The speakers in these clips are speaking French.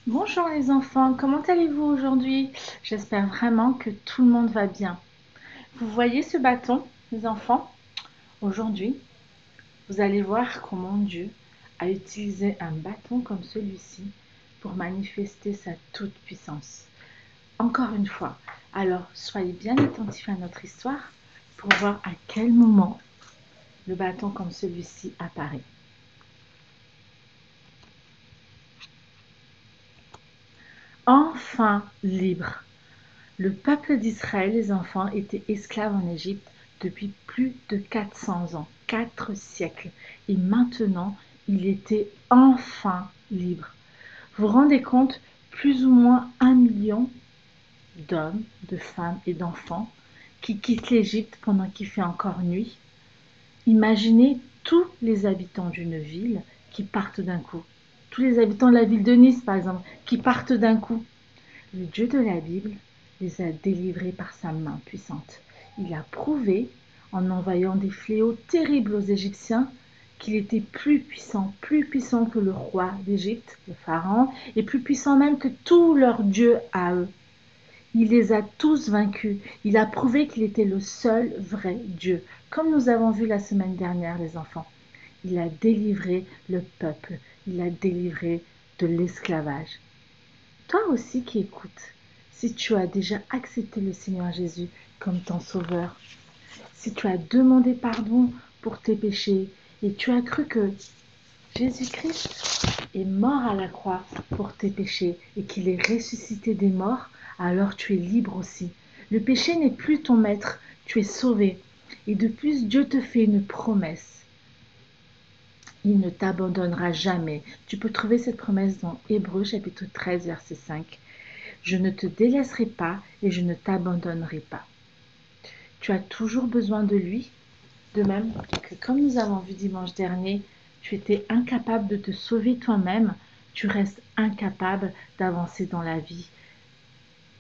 Bonjour les enfants, comment allez-vous aujourd'hui? J'espère vraiment que tout le monde va bien. Vous voyez ce bâton, les enfants? Aujourd'hui, vous allez voir comment Dieu a utilisé un bâton comme celui-ci pour manifester sa toute-puissance. Encore une fois, alors soyez bien attentifs à notre histoire pour voir à quel moment le bâton comme celui-ci apparaît. Enfin libre. Le peuple d'Israël, les enfants, étaient esclaves en Égypte depuis plus de 400 ans, 4 siècles. Et maintenant, il était enfin libre. Vous vous rendez compte, plus ou moins 1 million d'hommes, de femmes et d'enfants qui quittent l'Égypte pendant qu'il fait encore nuit. Imaginez tous les habitants d'une ville qui partent d'un coup. Tous les habitants de la ville de Nice, par exemple, qui partent d'un coup. Le Dieu de la Bible les a délivrés par sa main puissante. Il a prouvé, en envoyant des fléaux terribles aux Égyptiens, qu'il était plus puissant que le roi d'Égypte, le Pharaon, et plus puissant même que tous leurs dieux à eux. Il les a tous vaincus. Il a prouvé qu'il était le seul vrai Dieu, comme nous avons vu la semaine dernière, les enfants. Il a délivré le peuple, il a délivré de l'esclavage. Toi aussi qui écoutes, si tu as déjà accepté le Seigneur Jésus comme ton sauveur, si tu as demandé pardon pour tes péchés et tu as cru que Jésus-Christ est mort à la croix pour tes péchés et qu'il est ressuscité des morts, alors tu es libre aussi. Le péché n'est plus ton maître, tu es sauvé. Et de plus, Dieu te fait une promesse. Il ne t'abandonnera jamais. Tu peux trouver cette promesse dans Hébreux chapitre 13, verset 5. Je ne te délaisserai pas et je ne t'abandonnerai pas. Tu as toujours besoin de lui, de même que comme nous avons vu dimanche dernier, tu étais incapable de te sauver toi-même, tu restes incapable d'avancer dans la vie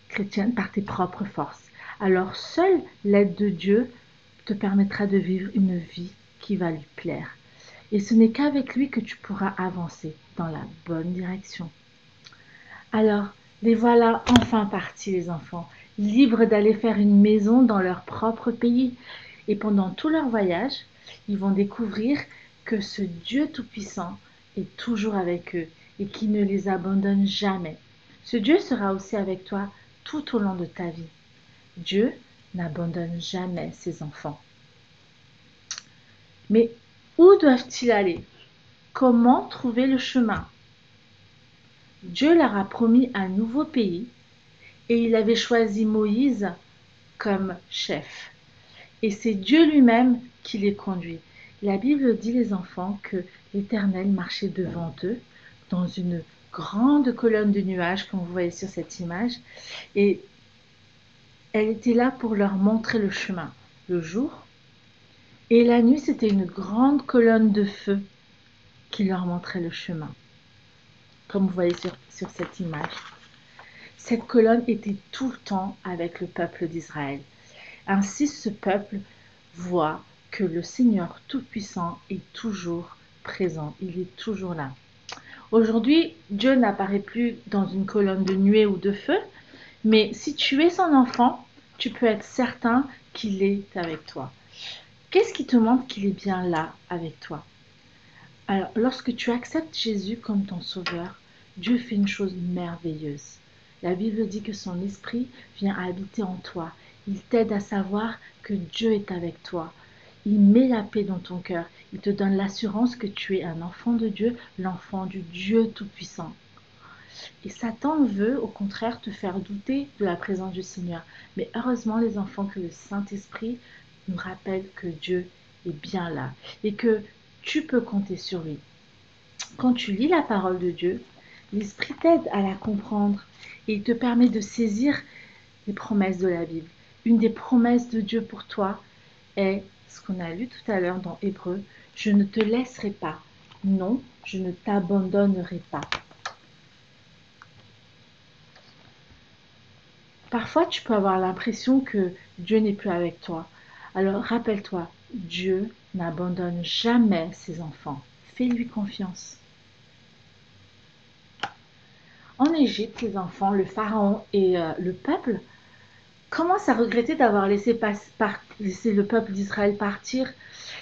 chrétienne par tes propres forces. Alors seule l'aide de Dieu te permettra de vivre une vie qui va lui plaire. Et ce n'est qu'avec lui que tu pourras avancer dans la bonne direction. Alors, les voilà enfin partis, les enfants, libres d'aller faire une maison dans leur propre pays. Et pendant tout leur voyage, ils vont découvrir que ce Dieu Tout-Puissant est toujours avec eux et qui ne les abandonne jamais. Ce Dieu sera aussi avec toi tout au long de ta vie. Dieu n'abandonne jamais ses enfants. Mais où doivent-ils aller? Comment trouver le chemin? Dieu leur a promis un nouveau pays et il avait choisi Moïse comme chef. Et c'est Dieu lui-même qui les conduit. La Bible dit, les enfants, que l'Éternel marchait devant eux dans une grande colonne de nuages, comme vous voyez sur cette image, et elle était là pour leur montrer le chemin le jour, et la nuit, c'était une grande colonne de feu qui leur montrait le chemin, comme vous voyez sur cette image. Cette colonne était tout le temps avec le peuple d'Israël. Ainsi ce peuple voit que le Seigneur Tout-Puissant est toujours présent, il est toujours là. Aujourd'hui, Dieu n'apparaît plus dans une colonne de nuée ou de feu, mais si tu es son enfant, tu peux être certain qu'il est avec toi. Qu'est-ce qui te montre qu'il est bien là avec toi? Alors, lorsque tu acceptes Jésus comme ton sauveur, Dieu fait une chose merveilleuse. La Bible dit que son esprit vient habiter en toi. Il t'aide à savoir que Dieu est avec toi. Il met la paix dans ton cœur. Il te donne l'assurance que tu es un enfant de Dieu, l'enfant du Dieu Tout-Puissant. Et Satan veut, au contraire, te faire douter de la présence du Seigneur. Mais heureusement, les enfants, que le Saint-Esprit nous rappelle que Dieu est bien là et que tu peux compter sur lui. Quand tu lis la parole de Dieu, l'Esprit t'aide à la comprendre et il te permet de saisir les promesses de la Bible. Une des promesses de Dieu pour toi est ce qu'on a lu tout à l'heure dans Hébreu: je ne te laisserai pas. Non, je ne t'abandonnerai pas. Parfois, tu peux avoir l'impression que Dieu n'est plus avec toi. Alors, rappelle-toi, Dieu n'abandonne jamais ses enfants. Fais-lui confiance. En Égypte, les enfants, le pharaon et le peuple commencent à regretter d'avoir laissé le peuple d'Israël partir.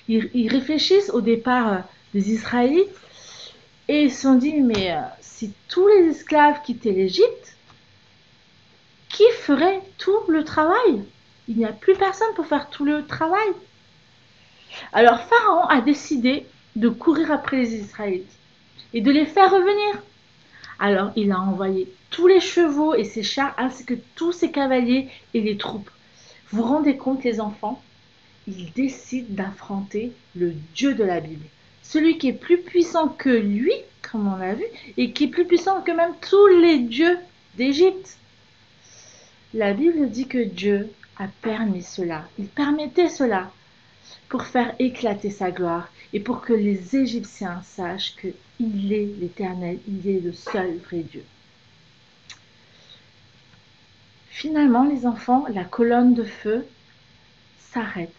Ils réfléchissent au départ des Israélites et ils se sont dit, mais si tous les esclaves quittaient l'Égypte, qui ferait tout le travail? Il n'y a plus personne pour faire tout le travail. Alors Pharaon a décidé de courir après les Israélites et de les faire revenir. Alors il a envoyé tous les chevaux et ses chars ainsi que tous ses cavaliers et les troupes. Vous vous rendez compte les enfants? Il décide d'affronter le Dieu de la Bible. Celui qui est plus puissant que lui, comme on l'a vu, et qui est plus puissant que même tous les dieux d'Égypte. La Bible dit que Dieu a permis cela. Il permettait cela pour faire éclater sa gloire et pour que les Égyptiens sachent qu'il est l'Éternel, il est le seul vrai Dieu. Finalement, les enfants, la colonne de feu s'arrête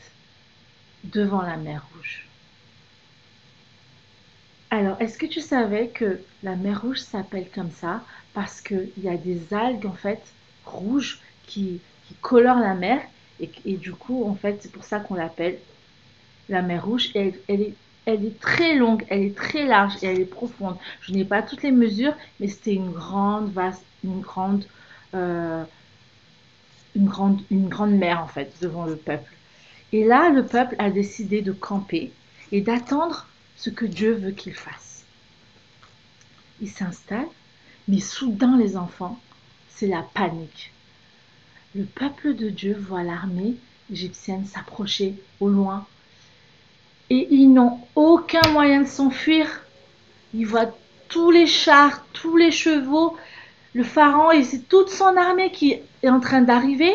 devant la mer Rouge. Alors, est-ce que tu savais que la mer Rouge s'appelle comme ça parce qu'il y a des algues en fait rouges qui colorent la mer et du coup en fait c'est pour ça qu'on l'appelle la mer Rouge. Et elle est très longue, elle est très large et elle est profonde. Je n'ai pas toutes les mesures, mais c'était une grande, vaste, euh, une grande mer en fait devant le peuple. Et là, le peuple a décidé de camper et d'attendre ce que Dieu veut qu'il fasse. Il s'installe, mais soudain les enfants, c'est la panique. Le peuple de Dieu voit l'armée égyptienne s'approcher au loin et ils n'ont aucun moyen de s'enfuir. Ils voient tous les chars, tous les chevaux, le pharaon et c'est toute son armée qui est en train d'arriver.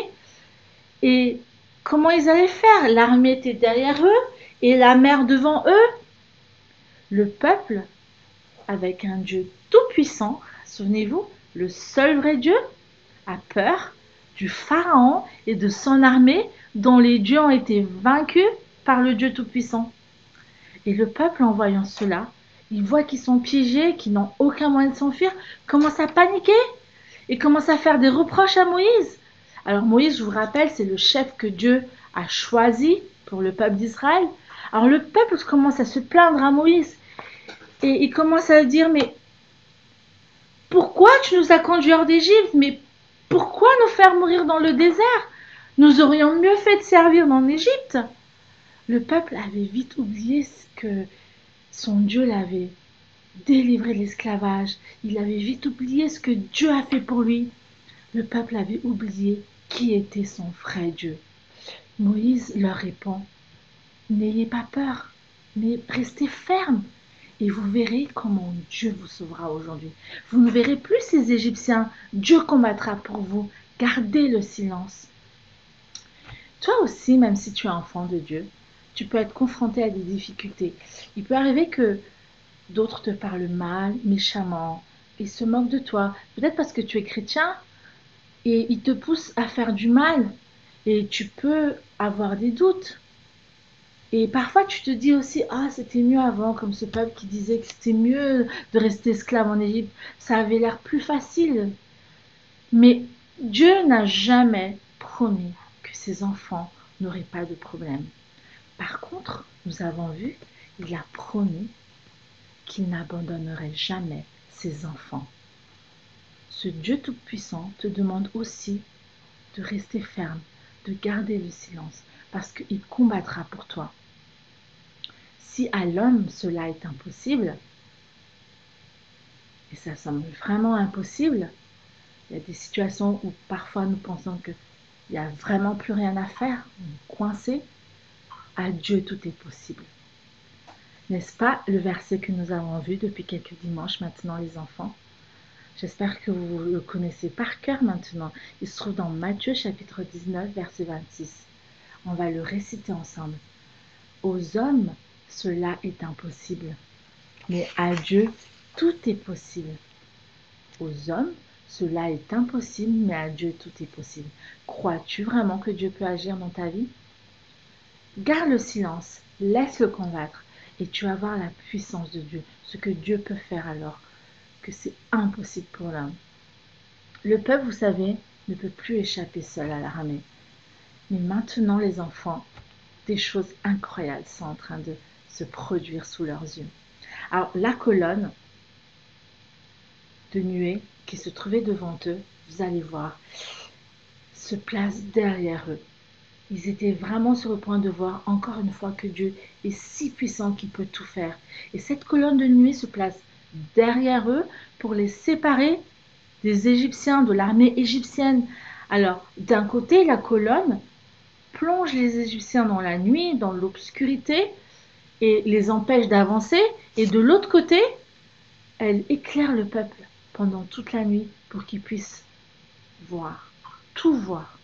Et comment ils allaient faire? L'armée était derrière eux et la mer devant eux. Le peuple, avec un Dieu tout-puissant, souvenez-vous, le seul vrai Dieu, a peur du pharaon et de son armée dont les dieux ont été vaincus par le Dieu tout-puissant. Et le peuple, en voyant cela, il voit qu'ils sont piégés, qu'ils n'ont aucun moyen de s'enfuir, commence à paniquer et commence à faire des reproches à Moïse. Alors Moïse, je vous rappelle, c'est le chef que Dieu a choisi pour le peuple d'Israël. Alors le peuple commence à se plaindre à Moïse et il commence à dire, mais pourquoi tu nous as conduits hors d'Égypte? Mais pourquoi nous faire mourir dans le désert? Nous aurions mieux fait de servir en Égypte. Le peuple avait vite oublié que son Dieu l'avait délivré de l'esclavage. Il avait vite oublié ce que Dieu a fait pour lui. Le peuple avait oublié qui était son vrai Dieu. Moïse leur répond, n'ayez pas peur, mais restez fermes et vous verrez comment Dieu vous sauvera aujourd'hui. Vous ne verrez plus ces Égyptiens, Dieu combattra pour vous. Gardez le silence. Toi aussi, même si tu es enfant de Dieu, tu peux être confronté à des difficultés. Il peut arriver que d'autres te parlent mal, méchamment, et se moquent de toi. Peut-être parce que tu es chrétien et ils te poussent à faire du mal. Et tu peux avoir des doutes. Et parfois tu te dis aussi, ah c'était mieux avant, comme ce peuple qui disait que c'était mieux de rester esclave en Égypte. Ça avait l'air plus facile. Mais Dieu n'a jamais promis que ses enfants n'auraient pas de problème. Par contre, nous avons vu, il a promis qu'il n'abandonnerait jamais ses enfants. Ce Dieu Tout-Puissant te demande aussi de rester ferme, de garder le silence, parce qu'il combattra pour toi. Si à l'homme cela est impossible, et ça semble vraiment impossible, il y a des situations où parfois nous pensons qu'il n'y a vraiment plus rien à faire, on est coincé, à Dieu tout est possible. N'est-ce pas le verset que nous avons vu depuis quelques dimanches maintenant les enfants? J'espère que vous le connaissez par cœur maintenant. Il se trouve dans Matthieu chapitre 19 verset 26. On va le réciter ensemble. Aux hommes, cela est impossible, mais à Dieu, tout est possible. Aux hommes, cela est impossible, mais à Dieu, tout est possible. Crois-tu vraiment que Dieu peut agir dans ta vie? Garde le silence, laisse-le combattre, et tu vas voir la puissance de Dieu, ce que Dieu peut faire alors, que c'est impossible pour l'homme. Le peuple, vous savez, ne peut plus échapper seul à l'armée. Mais maintenant, les enfants, des choses incroyables sont en train de se produire sous leurs yeux. Alors, la colonne de nuée qui se trouvait devant eux, vous allez voir, se place derrière eux. Ils étaient vraiment sur le point de voir encore une fois que Dieu est si puissant qu'il peut tout faire. Et cette colonne de nuée se place derrière eux pour les séparer des Égyptiens, de l'armée égyptienne. Alors, d'un côté, la colonne plonge les Égyptiens dans la nuit, dans l'obscurité, et les empêche d'avancer. Et de l'autre côté, elle éclaire le peuple pendant toute la nuit pour qu'ils puissent voir, tout voir.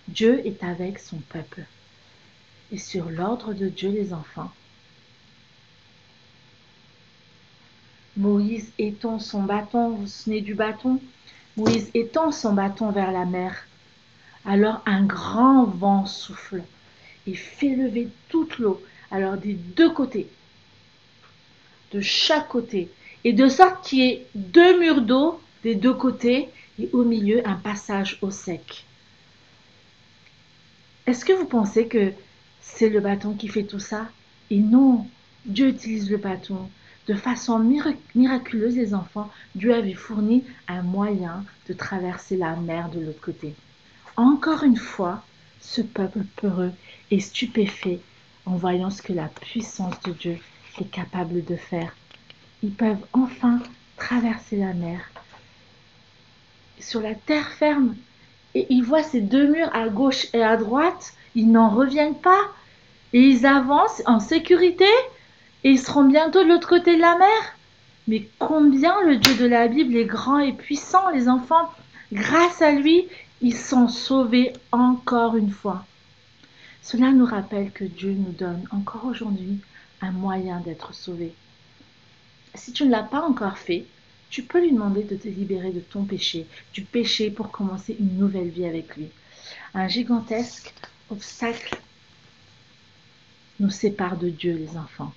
Dieu est avec son peuple. Et sur l'ordre de Dieu, les enfants, Moïse étend son bâton, vous vous souvenez du bâton? Moïse étend son bâton vers la mer. Alors un grand vent souffle et fait lever toute l'eau, alors des deux côtés, de chaque côté, et de sorte qu'il y ait deux murs d'eau des deux côtés et au milieu un passage au sec. Est-ce que vous pensez que c'est le bâton qui fait tout ça? Et non, Dieu utilise le bâton. De façon miraculeuse, les enfants, Dieu avait fourni un moyen de traverser la mer de l'autre côté. Encore une fois, ce peuple peureux est stupéfait en voyant ce que la puissance de Dieu est capable de faire. Ils peuvent enfin traverser la mer sur la terre ferme. Et ils voient ces deux murs à gauche et à droite. Ils n'en reviennent pas. Et ils avancent en sécurité. Et ils seront bientôt de l'autre côté de la mer. Mais combien le Dieu de la Bible est grand et puissant, les enfants. Grâce à lui, ils sont sauvés encore une fois. Cela nous rappelle que Dieu nous donne encore aujourd'hui un moyen d'être sauvés. Si tu ne l'as pas encore fait, tu peux lui demander de te libérer de ton péché, du péché pour commencer une nouvelle vie avec lui. Un gigantesque obstacle nous sépare de Dieu, les enfants.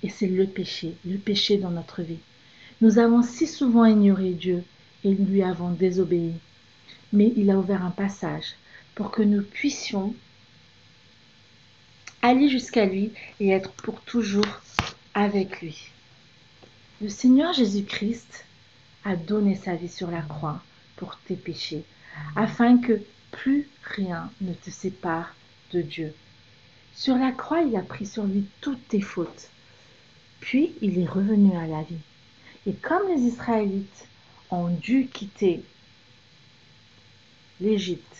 Et c'est le péché dans notre vie. Nous avons si souvent ignoré Dieu et lui avons désobéi. Mais il a ouvert un passage pour que nous puissions aller jusqu'à lui et être pour toujours avec lui. Le Seigneur Jésus-Christ a donné sa vie sur la croix pour tes péchés, afin que plus rien ne te sépare de Dieu. Sur la croix, il a pris sur lui toutes tes fautes. Puis, il est revenu à la vie. Et comme les Israélites ont dû quitter l'Égypte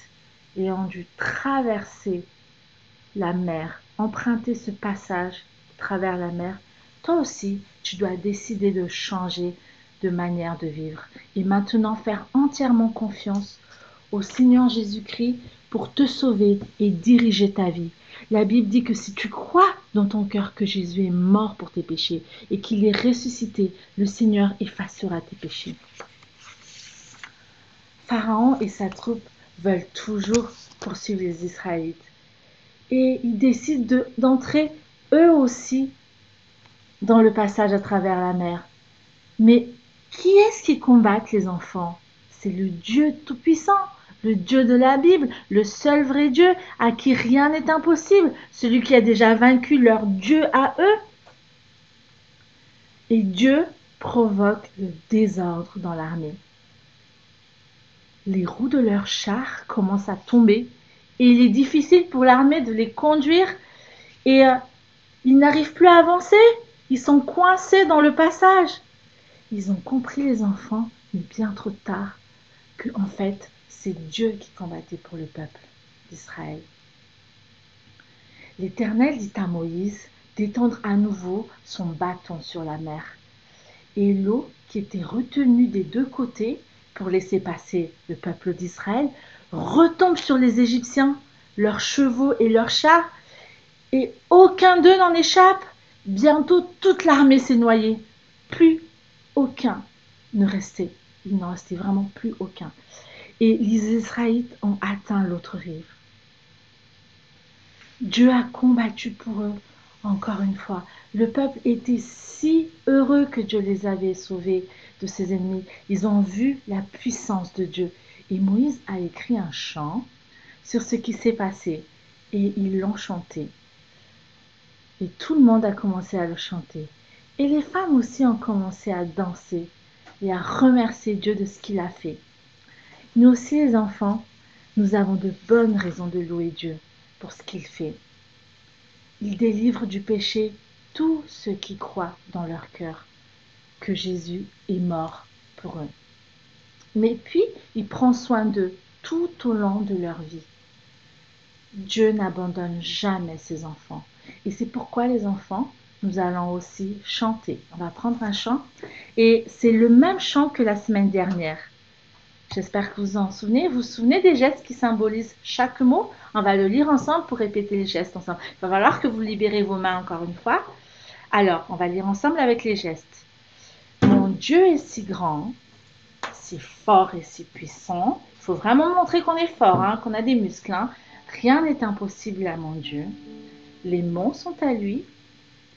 et ont dû traverser la mer, emprunter ce passage à travers la mer, toi aussi, tu dois décider de changer de manière de vivre et maintenant faire entièrement confiance au Seigneur Jésus-Christ pour te sauver et diriger ta vie. La Bible dit que si tu crois dans ton cœur que Jésus est mort pour tes péchés et qu'il est ressuscité, le Seigneur effacera tes péchés. Pharaon et sa troupe veulent toujours poursuivre les Israélites. Et ils décident d'entrer eux aussi dans le passage à travers la mer. Mais qui est-ce qui combat les enfants? C'est le Dieu Tout-Puissant, le Dieu de la Bible, le seul vrai Dieu à qui rien n'est impossible, celui qui a déjà vaincu leur Dieu à eux. Et Dieu provoque le désordre dans l'armée. Les roues de leurs chars commencent à tomber et il est difficile pour l'armée de les conduire et ils n'arrivent plus à avancer. Ils sont coincés dans le passage. Ils ont compris, les enfants, mais bien trop tard, que en fait, c'est Dieu qui combattait pour le peuple d'Israël. L'Éternel dit à Moïse d'étendre à nouveau son bâton sur la mer. Et l'eau qui était retenue des deux côtés pour laisser passer le peuple d'Israël retombe sur les Égyptiens, leurs chevaux et leurs chars, et aucun d'eux n'en échappe. Bientôt toute l'armée s'est noyée. Plus aucun ne restait. Il n'en restait vraiment plus aucun. Et les Israélites ont atteint l'autre rive. Dieu a combattu pour eux Encore une fois, le peuple était si heureux que Dieu les avait sauvés de ses ennemis. Ils ont vu la puissance de Dieu. Et Moïse a écrit un chant sur ce qui s'est passé. Et ils l'ont chanté. Et tout le monde a commencé à le chanter. Et les femmes aussi ont commencé à danser et à remercier Dieu de ce qu'il a fait. Nous aussi, les enfants, nous avons de bonnes raisons de louer Dieu pour ce qu'il fait. Il délivre du péché tous ceux qui croient dans leur cœur que Jésus est mort pour eux. Mais puis, il prend soin d'eux tout au long de leur vie. Dieu n'abandonne jamais ses enfants. Et c'est pourquoi les enfants, nous allons aussi chanter. On va prendre un chant et c'est le même chant que la semaine dernière. J'espère que vous en souvenez. Vous vous souvenez des gestes qui symbolisent chaque mot? On va le lire ensemble pour répéter les gestes ensemble. Il va falloir que vous libérez vos mains encore une fois. Alors, on va lire ensemble avec les gestes. Mon Dieu est si grand, si fort et si puissant. Il faut vraiment montrer qu'on est fort, hein, qu'on a des muscles. Hein. Rien n'est impossible à mon Dieu. Les monts sont à lui,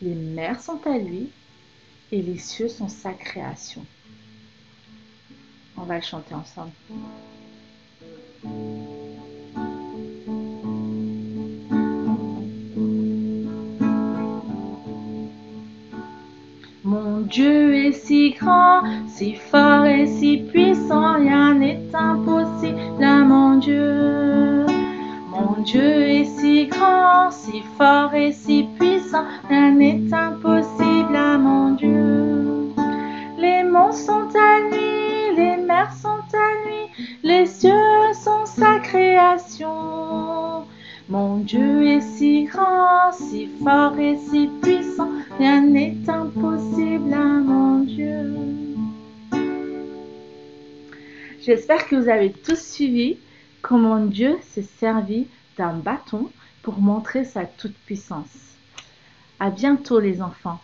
les mers sont à lui, et les cieux sont sa création. On va le chanter ensemble. Mon Dieu est si grand, si fort et si puissant, rien n'est impossible à mon Dieu. Mon Dieu est si grand, si fort et si puissant, rien n'est impossible à mon Dieu. Les monts sont à lui, les mers sont à lui, les cieux sont sa création. Mon Dieu est si grand, si fort et si puissant, rien n'est impossible à mon Dieu. J'espère que vous avez tous suivi comment Dieu s'est servi d'un bâton pour montrer sa toute-puissance. À bientôt les enfants.